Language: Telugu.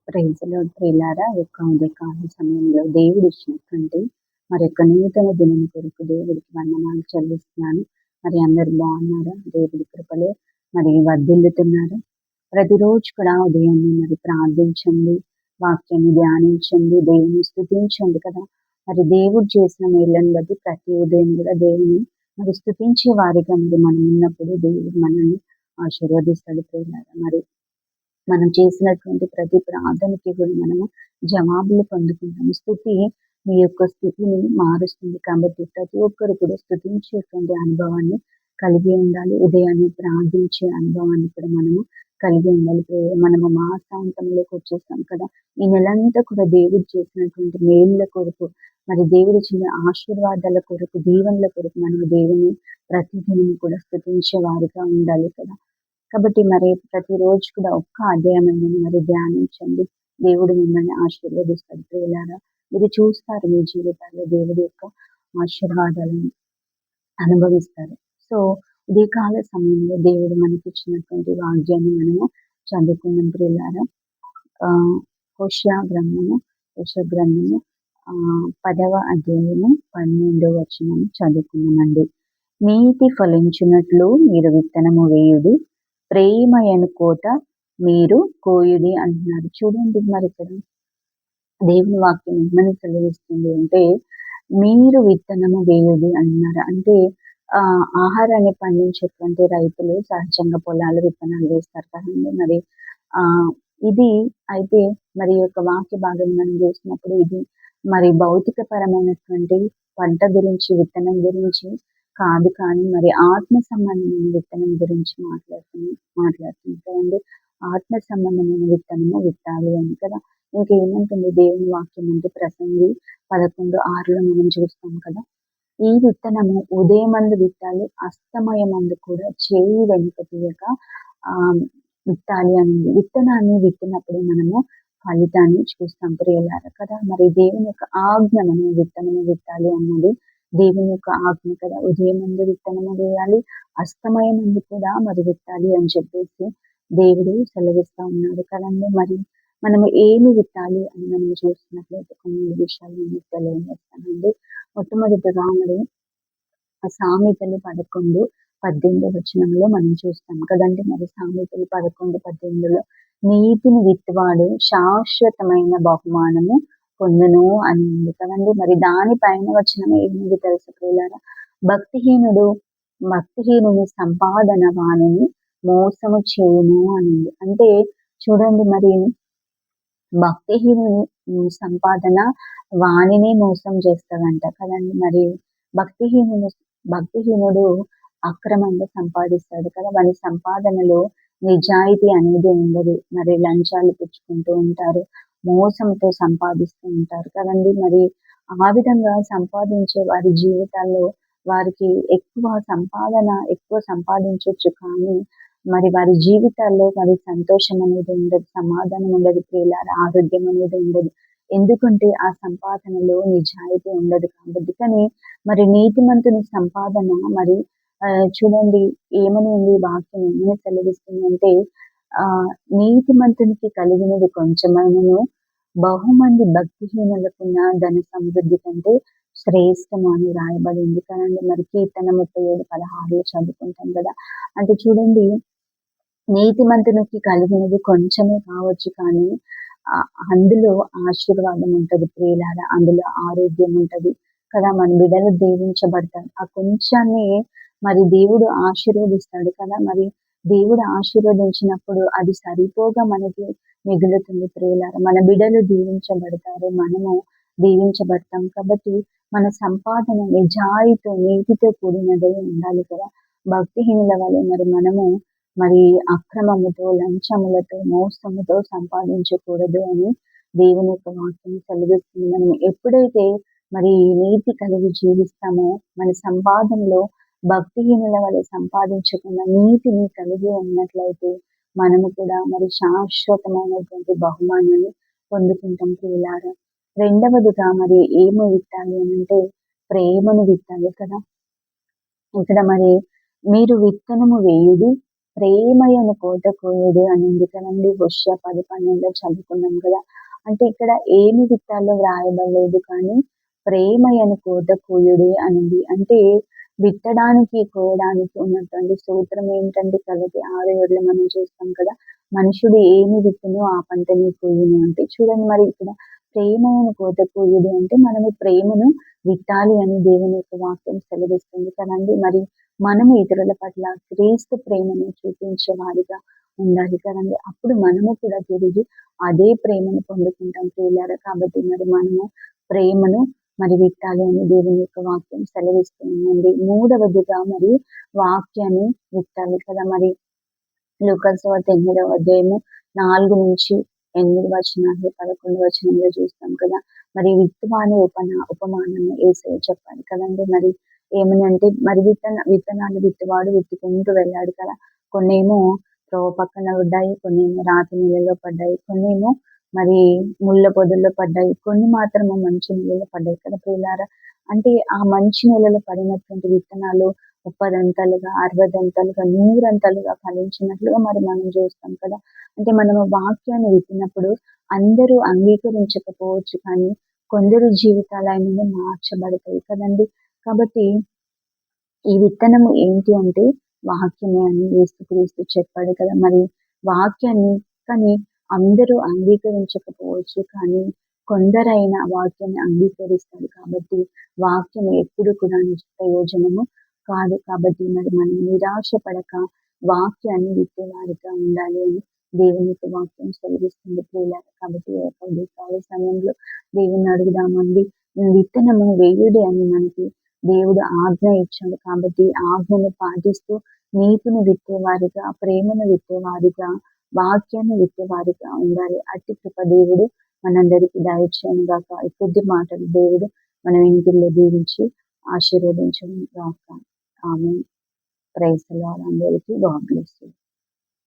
ప్రైజ్ లార్డ్ ప్రియులారా, యొక్క ఉదయకాల సమయంలో దేవుడు ఇచ్చినటువంటి మరి యొక్క నూతన దినం కొరకు దేవుడికి వందనాలు చెల్లిస్తున్నాను. మరి అందరు బాగున్నారా? దేవుడి కృపలో మరి వర్ధిల్లుతున్నారు. ప్రతిరోజు కూడా ఉదయాన్నే మరి ప్రార్థించండి, వాక్యాన్ని ధ్యానించండి, దేవుని స్తుతించండి కదా. మరి దేవుడు చేసిన మేళ్ళని బట్టి ప్రతి ఉదయం కూడా దేవుని మరి స్తుతించే వారిగా మరి మనం ఉన్నప్పుడు దేవుడు మనల్ని ఆశీర్వదిస్తాడు ప్రియులారా. మరి మనం చేసినటువంటి ప్రతి ప్రార్థనకి కూడా మనము జవాబులు పొందుకుంటాము. స్తుతి మీ యొక్క స్థితిని మారుస్తుంది కాబట్టి ప్రతి ఒక్కరు కూడా స్తుతించేటువంటి అనుభవాన్ని కలిగి ఉండాలి. ఉదయాన్నే ప్రార్థించే అనుభవాన్ని కూడా మనము కలిగి ఉండాలి. మనము మాసాంతంలోకి వచ్చేస్తాం కదా. ఈ నెలంతా కూడా దేవుడు చేసినటువంటి మేళ్ళ కొరకు, మరి దేవుడు ఇచ్చిన ఆశీర్వాదాల కొరకు, దీవెనల కొరకు మనము దేవుని ప్రతిదినం కూడా స్తుతించే వారిగా ఉండాలి కదా. కాబట్టి మరి ప్రతిరోజు కూడా ఒక్క అధ్యాయమైన మరి ధ్యానించండి. దేవుడు మిమ్మల్ని ఆశీర్వదిస్తాడు ప్రియులారా. మీరు చూస్తారు మీ జీవితాల్లో దేవుడి యొక్క ఆశీర్వాదాలను అనుభవిస్తారు. సో ఉదయకాల సమయంలో దేవుడు మనకి ఇచ్చినటువంటి వాగ్యాన్ని మనము చదువుకున్నాం ప్రియులారా. హోషేయ గ్రంథము 10వ అధ్యాయము 12వ వచనం చదువుకున్నామండి. నీతి ఫలించినట్లు మీరు విత్తనము వేయుడి, ప్రేమయను కోత మీరు కోయుడి అంటున్నారు. చూడండి మరి ఇక్కడ దేవుని వాక్యం ఏమని సెలవిస్తుంది అంటే, మీరు విత్తనము వేయుడి అంటున్నారు. అంటే ఆహారాన్ని పండించేటువంటి రైతులు సహజంగా పొలాలు విత్తనాలు వేస్తారు కదండి. మరి ఇది అయితే మరి యొక్క వాక్య భాగం మనం చూసినప్పుడు ఇది మరి భౌతిక పరమైనటువంటి పంట గురించి, విత్తనం గురించి కాదు, కానీ మరి ఆత్మ సంబంధమైన విత్తనం గురించి మాట్లాడుతుంది కదండి. ఆత్మ సంబంధమైన విత్తనము విత్తాలి అని కదా. ఇంకేమంటుంది దేవుని వాక్యం అంటే ప్రసంగి 11:6లో మనం చూస్తాం కదా. ఈ విత్తనము ఉదయమందు విత్తాలి, అస్తమయమందు కూడా చేయి వెనుక తీయక విత్తాలి అని. విత్తనాన్ని విత్తినప్పుడు మనము ఫలితాన్ని చూస్తాం ప్రియులారా కదా. మరి దేవుని యొక్క ఆజ్ఞ మనం విత్తనము విత్తాలి అన్నది దేవుని యొక్క ఆజ్ఞ కదా. ఉదయమందు విత్తనము వేయాలి, అస్తమయమందు కూడా మరి విత్తాలి అని చెప్పేసి దేవుడు సెలవిస్తా ఉన్నాడు కదండి. మరి మనము ఏమి విత్తాలి అని మనం చూస్తున్నట్లయితే కొన్ని విషయాలు నేను తెలియజేస్తానండి. మొట్టమొదటిగా మరి సామెతలు 11:18 వచనంలో మనం చూస్తాం కదండి. మరి సామెతలు 11:18లో నీతిని విత్తువాడు శాశ్వతమైన బహుమానము పొందును అని ఉంది కదండి. మరి దానిపైన వచనం ఏముంది తెలుసు ప్రియులారా? భక్తిహీనుని సంపాదన వాణిని మోసము చేయును అని. అంటే చూడండి, మరి భక్తిహీనుని సంపాదన వాణిని మోసం చేస్తాడంట కదండి. మరి భక్తిహీనుడు అక్రమంగా సంపాదిస్తాడు కదా. వాని సంపాదనలో నిజాయితీ అనేది ఉండదు. మరి లంచాలు పుచ్చుకుంటూ ఉంటారు, మోసంతో సంపాదిస్తూ ఉంటారు కదండి. మరి ఆ విధంగా సంపాదించే వారి జీవితాల్లో వారికి ఎక్కువ సంపాదించవచ్చు, కానీ మరి వారి జీవితాల్లో వారి సంతోషం అనేది ఉండదు, సమాధానం ఉండదు ప్రియులారా, ఆరోగ్యం అనేది ఉండదు. ఎందుకంటే ఆ సంపాదనలో నిజాయితీ ఉండదు కాబట్టి. కానీ మరి నీతిమంతుని సంపాదన మరి చూడండి ఏమని ఉంది వాక్యం, ఏమని సెలవిస్తుందంటే, నీతిమంతునికి కలిగినది కొంచెమైనను బహుమంది భక్తిహీనులకున్న ధన సమృద్ధి కంటే శ్రేష్టము అని రాయబడింది కదండి. మరి కీర్తన 37:16 చదువుకుంటాం కదా. అంటే చూడండి, నీతిమంతునికి కలిగినది కొంచెమే కావచ్చు, కానీ అందులో ఆశీర్వాదం ఉంటది ప్రియులారా, అందులో ఆరోగ్యం ఉంటది కదా. మన బిడ్డలు దీవించబడతారు. ఆ కొంచాన్ని మరి దేవుడు ఆశీర్వదిస్తాడు కదా. మరి దేవుడు ఆశీర్వదించినప్పుడు అది సరిపోగా మనకి మిగులుతుంది ప్రియులారా. మన బిడ్డలు దీవించబడతారు, మనము దీవించబడతాం. కాబట్టి మన సంపాదన నిజాయితీ నీతితో కూడినదై ఉండాలి కదా. భక్తిహీనుల వలె మరి మనము మరి అక్రమముతో, లంచములతో, మోసముతో సంపాదించకూడదు అని దేవుని యొక్క వాక్యం సెలవిస్తుంది. మనం ఎప్పుడైతే మరి నీతి కలిగి జీవిస్తామో, మన సంపాదనలో భక్తిహీనుల వలె సంపాదించకుండా నీతిని కలిగి ఉన్నట్లయితే మనము కూడా మరి శాశ్వతమైనటువంటి బహుమానాన్ని పొందుకుంటాం ప్రియులారా. రెండవదిగా మరి ఏమి విత్తాలి అని అంటే ప్రేమను విత్తాలి కదా. ఇక్కడ మరి మీరు విత్తనము వేయుడి, ప్రేమయను కోత కోయుడు అని ఉంది కదండి. హోషేయ 10:12 చదువుకున్నాం కదా. అంటే ఇక్కడ ఏమి విత్తాలో వ్రాయబడలేదు కానీ ప్రేమయను కోత కోయుడు అని ఉంది. అంటే విత్తడానికి, కోయడానికి ఉన్నటువంటి సూత్రం ఏంటంటే గలతీ 6:7 మనం చూస్తాం కదా. మనుషుడు ఏమి విత్తునో ఆ పంటనే కోయును అంటే. చూడండి మరి ఇక్కడ ప్రేమయను కోత కోయుడు అంటే మనము ప్రేమను విత్తాలి అని దేవుని యొక్క వాక్యం సెలవిస్తుంది కదండి. మరి మనము ఇతరుల పట్ల క్రీస్తు ప్రేమను చూపించే వారిగా ఉండాలి కదండి. అప్పుడు మనము కూడా తిరిగి అదే ప్రేమను పొందుకుంటాం ప్రియులారా. కాబట్టి మరి మనము ప్రేమను మరి విత్తాలి అని దేవుని యొక్క వాక్యం సెలవిస్తూ ఉందండి. మూడవదిగా మరి వాక్యాన్ని విత్తాలి కదా. మరి లూకాసు సువార్త 8వ అధ్యాయము 4-8 వచనాలు 11 వచనంలో చూస్తాం కదా. మరి విత్తువాని ఉపమానాన్ని యేసయ్య చెప్పాడు కదండి. మరి ఏమని అంటే మరి విత్తనాలు విత్తువాడు విత్తుకుంటూ వెళ్ళాడు కదా. కొన్నేమో త్రోవ పక్కన పడ్డాయి, కొన్నేమో రాతి నీళ్ళలో పడ్డాయి, కొన్నేమో మరి ముళ్ళ పొదల్లో పడ్డాయి, కొన్ని మాత్రము మంచి నీళ్ళలో పడ్డాయి కదా ప్రియులారా. అంటే ఆ మంచి నీళ్ళలో పడినటువంటి విత్తనాలు 30 60 100 ఫలించినట్లుగా మరి మనం చూస్తాం కదా. అంటే మనము వాక్యాన్ని విత్తినప్పుడు అందరూ అంగీకరించకపోవచ్చు కానీ కొందరి జీవితాలైనను మార్చబడతాయి కదండి. కాబట్టి ఈ విత్తనము ఏంటి అంటే వాక్యమే అని యేసుక్రీస్తు చెప్పాడు కదా. మరి వాక్యాన్ని కానీ అందరూ అంగీకరించకపోవచ్చు కానీ కొందరైనా వాక్యాన్ని అంగీకరిస్తారు. కాబట్టి వాక్యం ఎప్పుడు కూడా నిష్ప్రయోజనము కాదు. కాబట్టి మరి మనం నిరాశ పడక వాక్యాన్ని విత్తేవారిగా ఉండాలి అని దేవుని యొక్క వాక్యం సెలవిస్తుంది ప్రియులారా. కాబట్టి ఈ యొక్క ఉదయకాల సమయంలో దేవుని అడుగుదామండి. విత్తనము వేయుడి అని మనకి దేవుడు ఆజ్ఞ ఇచ్చాడు. కాబట్టి ఆజ్ఞను పాటిస్తూ నీతిని విత్తేవారిగా, ప్రేమను విత్తేవారిగా, వాక్యాన్ని విత్తేవారిగా ఉండాలి. అట్టి కృప దేవుడు మనందరికీ దయచేయను గాక. ఈ కొద్ది మాటలు దేవుడు మన వెనుకల్లో దీవించి ఆశీర్వదించను గాక. ఆమేన్. Praise the Lord. అందరికీ గాడ్ బ్లెస్ యు.